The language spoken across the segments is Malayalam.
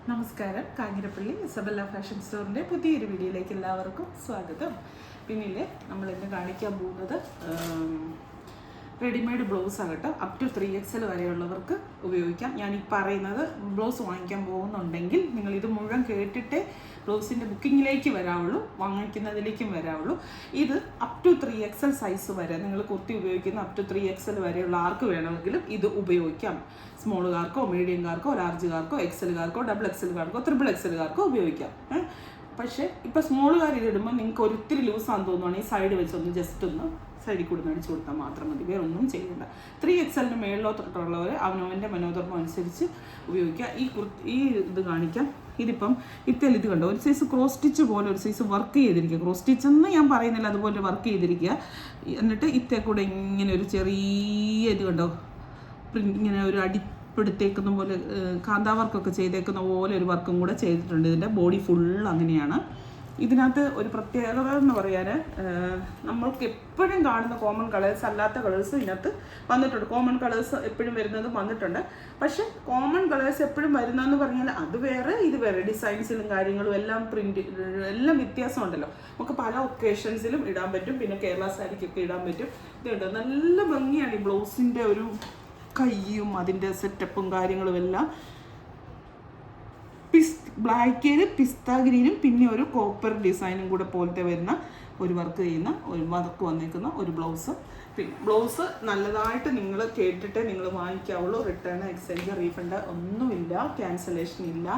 നമസ്കാരം. കാഞ്ഞിരപ്പള്ളി ഇസബെല്ല ഫാഷൻ സ്റ്റോറിൻ്റെ പുതിയൊരു വീഡിയോയിലേക്ക് എല്ലാവർക്കും സ്വാഗതം. പിന്നിലെ നമ്മളിന്ന് കാണിക്കാൻ പോകുന്നത് റെഡിമെയ്ഡ് ബ്ലൗസാണ് കേട്ടോ. അപ് ടു 3XL വരെയുള്ളവർക്ക് ഉപയോഗിക്കാം. ഞാൻ ഈ പറയുന്നത് ബ്ലൗസ് വാങ്ങിക്കാൻ പോകുന്നുണ്ടെങ്കിൽ നിങ്ങൾ ഇത് മുഴുവൻ കേട്ടിട്ടേ ബ്ലൗസിൻ്റെ ബുക്കിങ്ങിലേക്ക് വരാവുള്ളൂ, വാങ്ങിക്കുന്നതിലേക്കും വരാവുള്ളൂ. ഇത് അപ് ടു 3XL സൈസ് വരെ നിങ്ങൾ കുർത്തി ഉപയോഗിക്കുന്ന അപ് ടു 3XL വരെയുള്ള ആർക്ക് വേണമെങ്കിലും ഇത് ഉപയോഗിക്കാം. സ്മോളുകാർക്കോ മീഡിയംകാർക്കോ ലാർജുകാർക്കോ എക്സലുകാർക്കോ ഡബിൾ എക്സലുകാർക്കോ ട്രിപ്പിൾ എക്സലുകാർക്കോ ഉപയോഗിക്കാം. പക്ഷേ ഇപ്പോൾ സ്മോളുകാർ ഇതിടുമ്പോൾ നിങ്ങൾക്ക് ഒരിത്തിരി ലൂസാന്ന് തോന്നുവാണെങ്കിൽ ഈ സൈഡ് വെച്ചൊന്ന് ജസ്റ്റ് ഒന്ന് സൈഡിൽ കൂടെ അടിച്ചു കൊടുത്താൽ മാത്രം മതി, വേറെ ഒന്നും ചെയ്യണ്ട. 3XL മേളിലോട്ടുള്ളവർ അവനവൻ്റെ മനോധർമ്മം അനുസരിച്ച് ഉപയോഗിക്കുക. ഈ ഇത് കാണിക്കാം. ഇതിപ്പം ഇത് കണ്ടോ, ഒരു സൈസ് ക്രോസ് സ്റ്റിച്ച് പോലെ ഒരു സൈസ് വർക്ക് ചെയ്തിരിക്കുക. ക്രോസ് സ്റ്റിച്ച് എന്ന് ഞാൻ പറയുന്നില്ല, അതുപോലെ വർക്ക് ചെയ്തിരിക്കുക. എന്നിട്ട് ഇത്തേ കൂടെ ഇങ്ങനെ ഒരു ചെറിയ ഇത് കണ്ടോ, ഇങ്ങനെ ഒരു അടിപ്പെടുത്തേക്കുന്ന പോലെ കാന്താ വർക്കൊക്കെ ചെയ്തേക്കുന്ന പോലെ ഒരു വർക്കും കൂടെ ചെയ്തിട്ടുണ്ട്. ഇതിൻ്റെ ബോഡി ഫുൾ അങ്ങനെയാണ്. ഇതിനകത്ത് ഒരു പ്രത്യേകത എന്ന് പറയാൻ, നമ്മൾക്ക് എപ്പോഴും കാണുന്ന കോമൺ കളേഴ്സ് അല്ലാത്ത കളേഴ്സ് ഇതിനകത്ത് വന്നിട്ടുണ്ട്. കോമൺ കളേഴ്സ് എപ്പോഴും വരുന്നത് വന്നിട്ടുണ്ട്. പക്ഷെ കോമൺ കളേഴ്സ് എപ്പോഴും വരുന്നതെന്ന് പറഞ്ഞാൽ അത് വേറെ ഇത് വേറെ. ഡിസൈൻസിലും കാര്യങ്ങളും എല്ലാം പ്രിന്റ് എല്ലാം വ്യത്യാസമുണ്ടല്ലോ. നമുക്ക് പല ഒക്കേഷൻസിലും ഇടാൻ പറ്റും. പിന്നെ കേരള സാരിക്കൊക്കെ ഇടാൻ പറ്റും. ഇതുണ്ട്, നല്ല ഭംഗിയാണ് ഈ ബ്ലൗസിൻ്റെ ഒരു കയ്യും അതിൻ്റെ സെറ്റപ്പും കാര്യങ്ങളും എല്ലാം. ബ്ലാക്കിൽ പിസ്ത ഗ്രീനും പിന്നെ ഒരു കോപ്പർ ഡിസൈനും കൂടെ പോലത്തെ വരുന്ന ഒരു വർക്ക് ചെയ്യുന്ന ഒരു വർക്ക് വന്നേക്കുന്ന ഒരു ബ്ലൗസ്. പിന്നെ ബ്ലൗസ് നല്ലതായിട്ട് നിങ്ങൾ കേട്ടിട്ടേ നിങ്ങൾ വാങ്ങിക്കാവുള്ളൂ. റിട്ടേൺ, എക്സ്ചേഞ്ച്, റീഫണ്ട് ഒന്നുമില്ല, ക്യാൻസലേഷൻ ഇല്ല.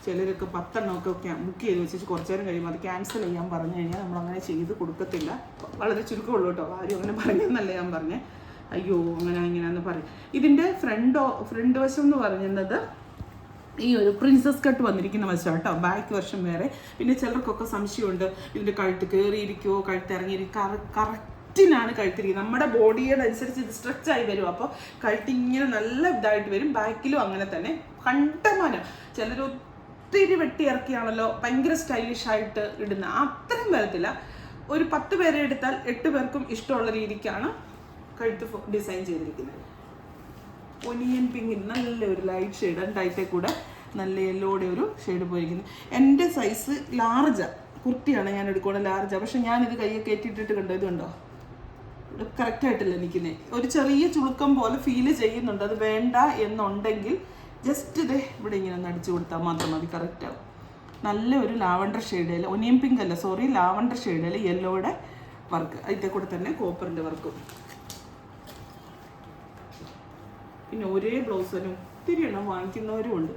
ചിലരൊക്കെ 10 എണ്ണമൊക്കെ ബുക്ക് ചെയ്ത് വെച്ചിട്ട് കുറച്ച് നേരം കഴിയുമ്പോൾ അത് ക്യാൻസൽ ചെയ്യാൻ പറഞ്ഞു കഴിഞ്ഞാൽ നമ്മളങ്ങനെ ചെയ്ത് കൊടുക്കത്തില്ല. വളരെ ചുരുക്കമുള്ളൂ കേട്ടോ. ആരും അങ്ങനെ പറഞ്ഞെന്നല്ല ഞാൻ പറഞ്ഞേ. അയ്യോ അങ്ങനെയാണെന്ന് പറയും. ഇതിൻ്റെ ഫ്രണ്ട് വശം എന്ന് പറയുന്നത് ഈ ഒരു പ്രിൻസസ് കട്ട് വന്നിരിക്കുന്ന വശം കേട്ടോ. ബാക്ക് വശം വേറെ. പിന്നെ ചിലർക്കൊക്കെ സംശയമുണ്ട്, ഇതിൻ്റെ കഴുത്ത് കയറിയിരിക്കുമോ കഴുത്ത് ഇറങ്ങിയിരിക്കും. കറക്റ്റിനാണ് കഴുത്തിരിക്കുന്നത്. നമ്മുടെ ബോഡിയുടെ അനുസരിച്ച് ഇത് സ്ട്രെച്ചായി വരും. അപ്പോൾ കഴുത്തിങ്ങനെ നല്ല ഇതായിട്ട് വരും. ബാക്കിലും അങ്ങനെ തന്നെ കണ്ടമാനം. ചിലർ ഒത്തിരി വെട്ടി ഇറക്കിയാണല്ലോ ഭയങ്കര സ്റ്റൈലിഷായിട്ട് ഇടുന്ന, അത്രയും വരത്തില്ല. ഒരു 10 പേരെ എടുത്താൽ 8 പേർക്കും ഇഷ്ടമുള്ള രീതിക്കാണ് കഴുത്ത് ഡിസൈൻ ചെയ്തിരിക്കുന്നത്. ഒനിയൻ പിങ്കിന് നല്ലൊരു ലൈറ്റ് ഷെയ്ഡ്, രണ്ടായിട്ടേ കൂടെ നല്ല യെല്ലോടെ ഒരു ഷെയ്ഡ് പോയിരിക്കുന്നത്. എൻ്റെ സൈസ് ലാർജാണ്, കുർത്തിയാണ് ഞാൻ എടുക്കുന്നത് ലാർജാണ്. പക്ഷെ ഞാനിത് കയ്യൊക്കെ ഏറ്റിട്ടിട്ട് കണ്ടോ, ഇത് കണ്ടോ, കറക്റ്റായിട്ടില്ല നിൽക്കുന്നത്. ഒരു ചെറിയ ചുളുക്കം പോലെ ഫീല് ചെയ്യുന്നുണ്ട്. അത് വേണ്ട എന്നുണ്ടെങ്കിൽ ജസ്റ്റ് ഇത് ഇവിടെ ഇങ്ങനെ ഒന്ന് അടിച്ചു കൊടുത്താൽ മാത്രം മതി, കറക്റ്റാവും. നല്ല ഒരു ലാവണ്ടർ ഷെയ്ഡിൽ, ഒനിയൻ പിങ്ക് അല്ല സോറി, ലാവണ്ടർ ഷെയ്ഡിൽ യെല്ലോയുടെ വർക്ക്, അതിൻ്റെ കൂടെ തന്നെ കോപ്പറിൻ്റെ വർക്കും. പിന്നെ ഒരേ ബ്ലൗസ് തന്നെ ഒത്തിരി എണ്ണം വാങ്ങിക്കുന്നവരും ഉണ്ട്.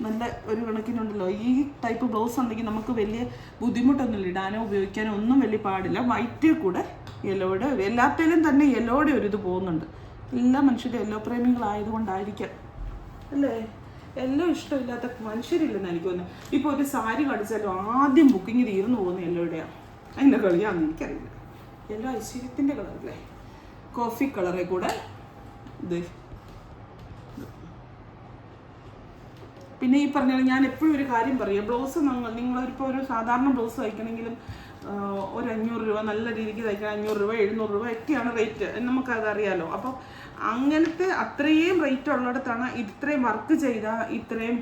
നല്ല ഒരു കണക്കിനുണ്ടല്ലോ. ഈ ടൈപ്പ് ബ്ലൗസ് ഉണ്ടെങ്കിൽ നമുക്ക് വലിയ ബുദ്ധിമുട്ടൊന്നുമില്ല, ഇടാനോ ഉപയോഗിക്കാനോ ഒന്നും വലിയ പാടില്ല. വൈറ്റ് കൂടെ യെല്ലോയുടെ, എല്ലാത്തിലും തന്നെ യെല്ലോയുടെ ഒരു ഇത് പോകുന്നുണ്ട്. എല്ലാ മനുഷ്യരും യെല്ലോ പ്രേമികളായതുകൊണ്ടായിരിക്കാം അല്ലേ. എല്ലാം ഇഷ്ടമില്ലാത്ത മനുഷ്യരില്ലെന്ന് എനിക്ക് തോന്നുന്നു. ഇപ്പോൾ ഒരു സാരി കടിച്ചാലും ആദ്യം ബുക്കിംഗ് തീർന്നു പോകുന്ന യെല്ലോയുടെയാണ്. അതിൻ്റെ കളിയാണെന്ന് എനിക്കറിയില്ല. യെല്ലോ ഐശ്വര്യത്തിൻ്റെ കളറല്ലേ. കോഫി കളറെ കൂടെ ഇത്. പിന്നെ ഈ പറഞ്ഞാൽ ഞാൻ എപ്പോഴും ഒരു കാര്യം പറയും, ബ്ലൗസ് നിങ്ങളിപ്പോൾ ഒരു സാധാരണ ബ്ലൗസ് തയ്ക്കണമെങ്കിലും ഒരു 500 രൂപ, നല്ല രീതിക്ക് തയ്ക്കാൻ 500 രൂപ 700 രൂപ ഒക്കെയാണ് റേറ്റ്, നമുക്കതറിയാലോ. അപ്പോൾ അങ്ങനത്തെ അത്രയും റേറ്റ് ഉള്ളിടത്താണ് ഇത്രയും വർക്ക് ചെയ്താൽ ഇത്രയും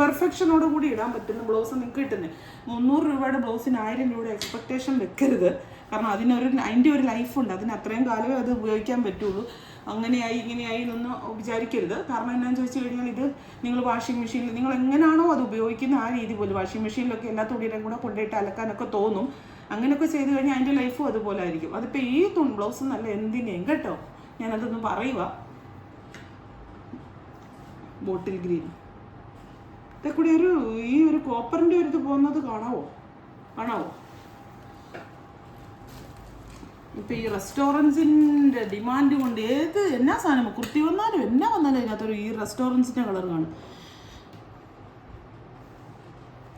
പെർഫെക്ഷനോട് കൂടി ഇടാൻ പറ്റുന്ന ബ്ലൗസ് നിങ്ങൾക്ക് കിട്ടുന്നത്. 300 രൂപയുടെ ബ്ലൗസിന് 1000 രൂപയുടെ എക്സ്പെക്റ്റേഷൻ വെക്കരുത്. കാരണം അതിൻ്റെ ഒരു ലൈഫുണ്ട്. അതിന് അത്രയും കാലമേ അത് ഉപയോഗിക്കാൻ പറ്റുള്ളൂ. അങ്ങനെയായി ഇങ്ങനെയായി എന്നൊന്നും വിചാരിക്കരുത്. കാരണം എന്നാന്ന് ചോദിച്ചു കഴിഞ്ഞാൽ ഇത് നിങ്ങൾ വാഷിംഗ് മെഷീനിൽ നിങ്ങൾ എങ്ങനെയാണോ അത് ഉപയോഗിക്കുന്നത് ആ രീതി പോലും. വാഷിംഗ് മെഷീനിലൊക്കെ എല്ലാ തുണിയുടെയും കൂടെ കൊണ്ടുപോയിട്ട് അലക്കാനൊക്കെ തോന്നും. അങ്ങനെയൊക്കെ ചെയ്ത് കഴിഞ്ഞാൽ അതിൻ്റെ ലൈഫും അതുപോലെ ആയിരിക്കും. അതിപ്പോൾ ഈ ബ്ലൗസ് നല്ല എന്തിനേയും കേട്ടോ, ഞാനതൊന്ന് പറയുക. ബോട്ടിൽ ഗ്രീൻ ഇതേ കൂടി ഈ ഒരു കോപ്പറിൻ്റെ ഒരു ഇത് പോകുന്നത് കാണാവോ. ഇപ്പം ഈ റെസ്റ്റോറൻസിൻ്റെ ഡിമാൻഡ് കൊണ്ട് എന്നാ സാധനം കുർത്തി വന്നാലും അതിനകത്തൊരു ഈ റെസ്റ്റോറൻസിൻ്റെ കളർ കാണും.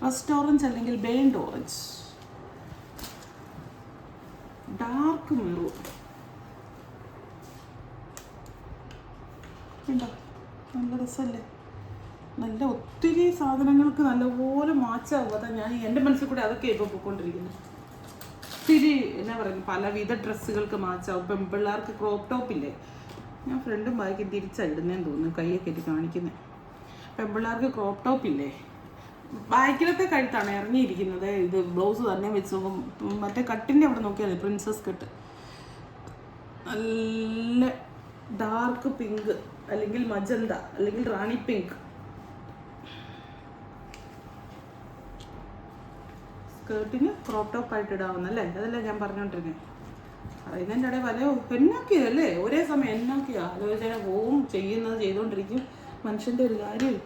റെസ്റ്റോറൻസ് അല്ലെങ്കിൽ ബേൺഡ് ഓറഞ്ച്, ഡാർക്ക് മെറൂൺ. ഉണ്ടോ, നല്ല രസമല്ലേ. നല്ല ഒത്തിരി സാധനങ്ങൾക്ക് നല്ലപോലെ മാച്ചാവും. അതാ ഞാൻ എൻ്റെ മനസ്സിൽ കൂടെ അതൊക്കെ ഇപ്പോൾ പോയിക്കൊണ്ടിരിക്കുന്നത്. ഒത്തിരി എന്നാ പറയുന്നത്, പലവിധ ഡ്രസ്സുകൾക്ക് മാച്ചാവും. പെൺപിള്ളേർക്ക് ക്രോപ്പ് ടോപ്പില്ലേ, ഞാൻ ഫ്രണ്ടും ബാക്കും തിരിച്ചടുന്നേന്ന് തോന്നുന്നു, കയ്യൊക്കെ ഇട്ട് കാണിക്കുന്നത്. പെൺപിള്ളേർക്ക് ക്രോപ്പ് ടോപ്പില്ലേ, ബാക്കിലത്തെ കഴുത്താണ് ഇറങ്ങിയിരിക്കുന്നത്. ഇത് ബ്ലൗസ് തന്നെ വെച്ച് നോക്കും. മറ്റേ കട്ടിൻ്റെ അവിടെ നോക്കിയാൽ പ്രിൻസസ് കട്ട്, നല്ല ഡാർക്ക് പിങ്ക് അല്ലെങ്കിൽ മജന്ത അല്ലെങ്കിൽ റാണി പിങ്ക്. സ്കേർട്ടിന് ക്രോപ്പ് ടോപ്പ് ആയിട്ട് ഇടാവുന്നല്ലേ, അതല്ലേ ഞാൻ പറഞ്ഞോണ്ടിരുന്നേ. പറയുന്നതിൻ്റെ ഇടയിൽ വലയോ എന്നാക്കിയതല്ലേ, ഒരേ സമയം എന്നാക്കിയ ആലോചന പോവും, ചെയ്യുന്നത് ചെയ്തുകൊണ്ടിരിക്കും. മനുഷ്യൻ്റെ ഒരു കാര്യം.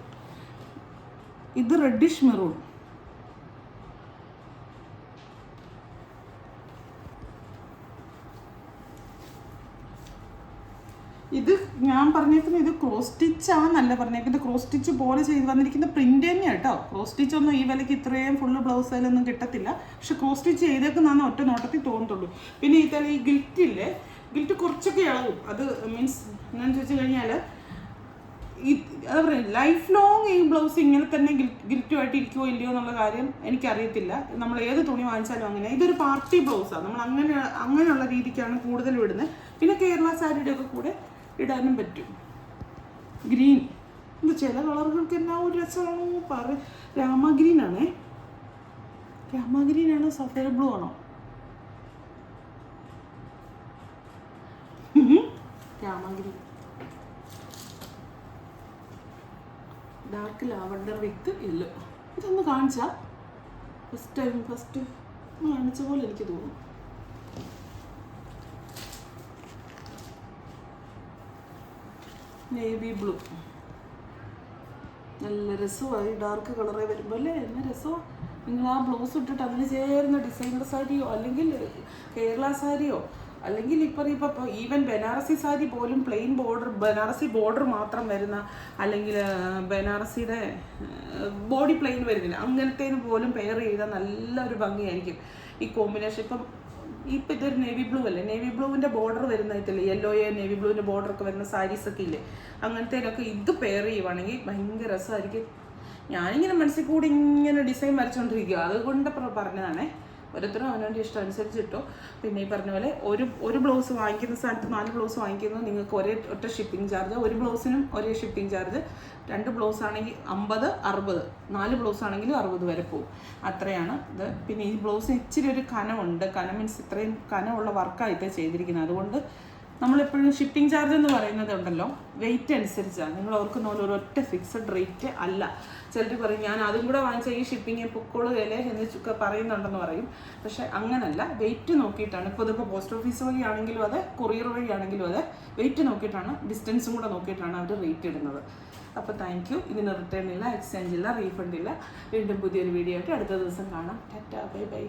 ഇത് റെഡിഷ് മെറൂൺ, ഇത് ഞാൻ പറഞ്ഞേക്കുന്നത് ഇത് ക്രോസ് സ്റ്റിച്ചാന്നല്ല പറഞ്ഞേക്കുന്നത്, ക്രോസ് സ്റ്റിച്ച് പോലെ ചെയ്ത് വന്നിരിക്കുന്ന പ്രിന്റ് തന്നെയാണ് കേട്ടോ. ക്രോസ് സ്റ്റിച്ച് ഒന്നും ഈ വിലയ്ക്ക് ഇത്രയും ഫുള്ള് ബ്ലൗസിലൊന്നും കിട്ടത്തില്ല. പക്ഷെ ക്രോസ് സ്റ്റിച്ച് ചെയ്തേക്കുന്നതാണ് ഒറ്റ നോട്ടത്തിൽ തോന്നത്തുള്ളൂ. പിന്നെ ഈ ഗിൽറ്റില്ലേ, ഗിൽറ്റ് കുറച്ചൊക്കെ ഇളകും. അത് മീൻസ് എന്താണെന്ന് ചോദിച്ചു കഴിഞ്ഞാൽ ഈ എന്താ പറയുക, ലൈഫ് ലോങ് ഈ ബ്ലൗസ് ഇങ്ങനെ തന്നെ ഗിൽറ്റുമായിട്ട് ഇരിക്കുമോ ഇല്ലയോ എന്നുള്ള കാര്യം എനിക്കറിയത്തില്ല. നമ്മൾ ഏത് തുണി വാങ്ങിച്ചാലും അങ്ങനെ. ഇതൊരു പാർട്ടി ബ്ലൗസാണ്, നമ്മൾ അങ്ങനെയുള്ള രീതിക്കാണ് കൂടുതലും ഇടുന്നത്. പിന്നെ കേരള സാരിയുടെ ഒക്കെ കൂടെ ഇടാനും പറ്റും. ഗ്രീൻ, ഇത് ചില കളറുകൾക്ക് എന്നാ ഒരു രസമാണോ രാമഗ്രീനാണേ. രാമഗ്രീനാണോ സഫേർ ബ്ലൂ ആണോ? രാമഗ്രീൻ, ഡാർക്ക് ലാവണ്ടർ വിത്ത് യെല്ലോ. ഇതൊന്ന് കാണിച്ചാ ഫസ്റ്റ് കാണിച്ച പോലെ എനിക്ക് തോന്നുന്നു. നേവി ബ്ലൂ, നല്ല രസമായി ഡാർക്ക് കളറേ വരുമ്പോൾ അല്ലേ, എന്നാ രസമാണ്. നിങ്ങൾ ആ ബ്ലൗസ് ഇട്ടിട്ട് അതിന് ചേരുന്ന ഡിസൈനർ സാരിയോ അല്ലെങ്കിൽ കേരള സാരിയോ അല്ലെങ്കിൽ ഇപ്പോൾ ഈവൻ ബനാറസി സാരി പോലും പ്ലെയിൻ ബോർഡർ, ബനാറസി ബോർഡർ മാത്രം വരുന്ന, അല്ലെങ്കിൽ ബനാറസിയുടെ ബോഡി പ്ലെയിൻ വരുന്നില്ല, അങ്ങനത്തേന് പോലും പെയർ ചെയ്താൽ നല്ലൊരു ഭംഗിയായിരിക്കും ഈ കോമ്പിനേഷൻ. ഇപ്പം ഇതൊരു നേവി ബ്ലൂ അല്ലേ, നേവി ബ്ലൂവിൻ്റെ ബോർഡർ വരുന്നതില്ലേ, യെല്ലോയോ നേവി ബ്ലൂവിൻ്റെ ബോർഡറൊക്കെ വരുന്ന സാരീസൊക്കെ ഇല്ലേ, അങ്ങനത്തേലൊക്കെ ഇത് പെയർ ചെയ്യുവാണെങ്കിൽ ഭയങ്കര രസമായിരിക്കും. ഞാനിങ്ങനെ മനസ്സിൽ കൂടി ഇങ്ങനെ ഡിസൈൻ വരച്ചുകൊണ്ടിരിക്കുക, അതുകൊണ്ട് പറഞ്ഞതാണേ. ഓരോരുത്തരും അവനവൻ്റെ ഇഷ്ടം അനുസരിച്ച് കിട്ടും. പിന്നെ ഈ പറഞ്ഞ പോലെ ഒരു ബ്ലൗസ് വാങ്ങിക്കുന്ന സ്ഥാനത്ത് 4 ബ്ലൗസ് വാങ്ങിക്കുന്നത് നിങ്ങൾക്ക് ഒറ്റ ഷിപ്പിംഗ് ചാർജ്, ഒരു ബ്ലൗസിനും ഒരേ ഷിപ്പിംഗ് ചാർജ്. 2 ബ്ലൗസ് ആണെങ്കിൽ 50, 60, 4 ബ്ലൗസ് ആണെങ്കിലും 60 വരെ പോകും. അത്രയാണ് ഇത്. പിന്നെ ഈ ബ്ലൗസിന് ഇച്ചിരി ഒരു കനമുണ്ട്. കനം മീൻസ് ഇത്രയും കനമുള്ള വർക്കായിട്ടേ ചെയ്തിരിക്കുന്നത്. അതുകൊണ്ട് നമ്മളെപ്പോഴും ഷിപ്പിംഗ് ചാർജ് എന്ന് പറയുന്നത് ഉണ്ടല്ലോ, വെയിറ്റ് അനുസരിച്ചാണ്. നിങ്ങൾ ഓർക്കുന്ന പോലെ ഒരൊറ്റ ഫിക്സഡ് റേറ്റ് അല്ല. ചിലർ പറയും ഞാൻ അതും കൂടെ വാങ്ങിച്ച ഈ ഷിപ്പിംഗ് പൊക്കോളുകയല്ലേ എന്ന് പറയുന്നുണ്ടെന്ന് പറയും. പക്ഷെ അങ്ങനല്ല, വെയിറ്റ് നോക്കിയിട്ടാണ്. ഇപ്പോൾ ഇതിപ്പോൾ പോസ്റ്റ് ഓഫീസ് വഴിയാണെങ്കിലും അതെ, കൊറിയർ വഴിയാണെങ്കിലും അതെ, വെയിറ്റ് നോക്കിയിട്ടാണ്, ഡിസ്റ്റൻസും കൂടെ നോക്കിയിട്ടാണ് അവർ റേറ്റ് ഇടുന്നത്. അപ്പോൾ താങ്ക് യു. ഇതിന് റിട്ടേൺ ഇല്ല, എക്സ്ചേഞ്ച് ഇല്ല, റീഫണ്ട് ഇല്ല. വീണ്ടും പുതിയൊരു വീഡിയോ ആയിട്ട് അടുത്ത ദിവസം കാണാം. Tata, bye bye.